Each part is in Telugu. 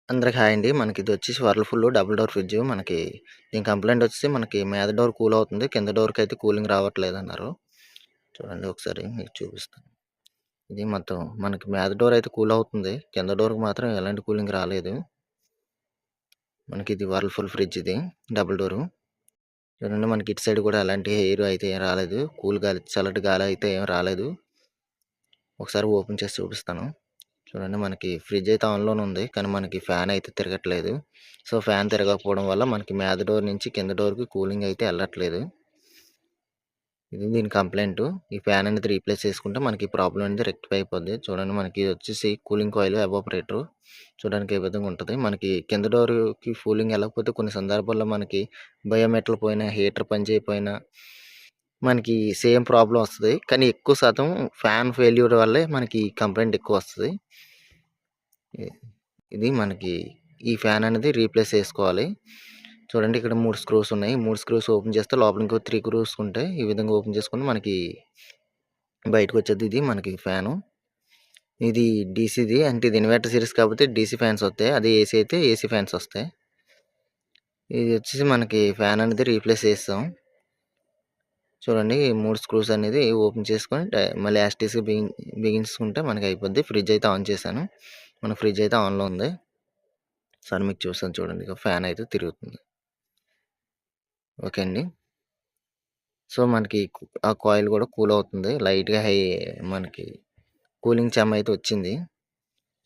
అందరికి హాయ్ అండి. మనకిదొచ్చేసి వర్ల్‌పూల్ డబుల్ డోర్ ఫ్రిడ్జ్. దీని కంప్లెయింట్ వచ్చేసి మీద డోర్ కూల్ అవుతుంది. కింద డోర్‌కైతే కూలింగ్ రావట్లేదన్నారు. చూడండి ఒకసారి మీకు చూపిస్తాను. ఇది మొత్తం మీద డోర్ అయితే కూల్ అవుతుంది. కింద డోర్‌కి మాత్రం ఎలాంటి కూలింగ్ రాలేదు. ఇది వర్ల్‌పూల్ ఫ్రిడ్జ్ ఇది డబుల్ డోరు. చూడండి ఇటు సైడ్ కూడా ఎలాంటి ఎయిర్ అయితే ఏం రాలేదు. కూల్ గాలి, చల్లటి గాలి అయితే ఏం రాలేదు. ఒకసారి ఓపెన్ చేసి చూపిస్తాను. చూడండి ఫ్రిడ్జ్ అయితే ఆన్‌లోనే ఉంది. కానీ ఫ్యాన్ అయితే తిరగట్లేదు. సో, ఫ్యాన్ తిరగకపోవడం వల్ల మీద డోర్ నుంచి కింద డోర్‌కి కూలింగ్ అయితే ఎళ్ళట్లేదు. ఇది దీని కంప్లెయింటు. ఈ ఫ్యాన్ అనేది రీప్లేస్ చేసుకుంటే ఈ ప్రాబ్లమ్ అనేది రెక్టిఫై అయిపోద్ది. చూడండి ఇది వచ్చేసి కూలింగ్ కాయిల్ ఎవాపరేటరు. చూడడానికి ఏ విధంగా ఉంటది. కింద డోర్‌కి కూలింగ్ ఎళ్ళకపోతే కొన్ని సందర్భాల్లో బయోమెటల్ పోయినా, హీటర్ పని చేయకపోయినా సేమ్ ప్రాబ్లమ్ వస్తది. కానీ ఎక్కువ శాతం ఫ్యాన్ ఫెయిల్యూర్ వల్లే ఈ కంప్లెయింట్ ఎక్కువొస్తది. ఇది ఈ ఫ్యాన్ అనేది రీప్లేస్ చేసుకోవాలి. చూడండి ఇక్కడ 3 స్క్రూస్ ఉన్నాయి. 3 స్క్రూస్ ఓపెన్ చేస్తే లోపల ఇంకో 3 స్క్రూస్ ఉంటాయి. ఈ విధంగా ఓపెన్ చేసుకొని బయటకొచ్చేది ఇది ఫ్యాను. ఇది డీసీది. అంటే ఇది ఇన్వర్టర్ సీరీస్ కాబట్టి డీసీ ఫ్యాన్స్ వస్తాయి. అదే ఏసీ అయితే ఏసీ ఫ్యాన్స్ వస్తాయి. ఇది వచ్చేసి ఫ్యాన్ అనేది రీప్లేస్ చేస్తాం. చూడండి 3 స్క్రూస్ అనేది ఓపెన్ చేసుకొని మళ్ళీ యాజ్ టీజ్‌గా బిగించుకుంటే అయిపోద్ది. ఫ్రిడ్జ్ అయితే ఆన్ చేశాను. ఫ్రిడ్జ్ అయితే ఆన్‌లో ఉంది. ఒకసారి మీకు చూపిస్తాను చూడండి. ఇక ఫ్యాన్ అయితే తిరుగుతుంది. ఓకే అండి. సో, ఆ కాయిల్ కూడా కూల్ అవుతుంది. లైట్‌గా కూలింగ్ చెమ్మ అయితే వచ్చింది.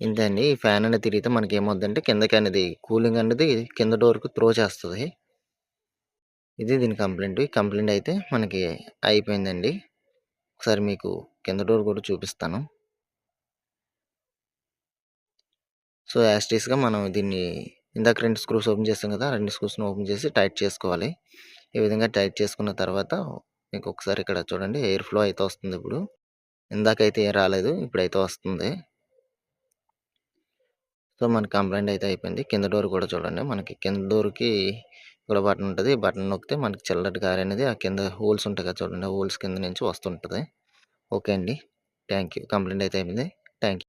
ఇంతే అండి. ఈ ఫ్యాన్ అనేది తిరిగితే ఏమవుద్దంటే కిందకి అనేది కూలింగ్ అనేది కింద డోర్‌కి త్రో చేస్తది. ఇది దీని కంప్లెయింట్. ఈ కంప్లెయింట్ అయితే అయిపోయిందండి. ఒకసారి మీకు కింద డోర్ కూడా చూపిస్తాను. సో, యాజ్ టీజ్‌గా మనం దీన్ని ఇందాక 2 స్క్రూస్ ఓపెన్ చేసాం కదా! 2 స్క్రూస్‌ని ఓపెన్ చేసి టైట్ చేసుకోవాలి. ఈ విధంగా టైట్ చేసుకున్న తర్వాత మీకు ఒకసారి ఇక్కడ చూడండి ఎయిర్ ఫ్లో అయితే వస్తుంది ఇప్పుడు. ఇందాకైతే ఏం రాలేదు. ఇప్పుడైతే వస్తుంది. సో, కంప్లెయింట్ అయితే అయిపోయింది. కింద డోర్ కూడా చూడండి. కింద డోర్‌కి కూడా బటన్ ఉంటది. బటన్ నొక్కితే చల్లటి గాలి అనేది ఆ కింద హోల్స్ ఉంటాయి కదా! చూడండి. ఆ హోల్స్ కింద నుంచి వస్తుంటది. ఓకే అండి. Thank you. కంప్లెయింట్ అయితే అయిపోయింది. Thank you.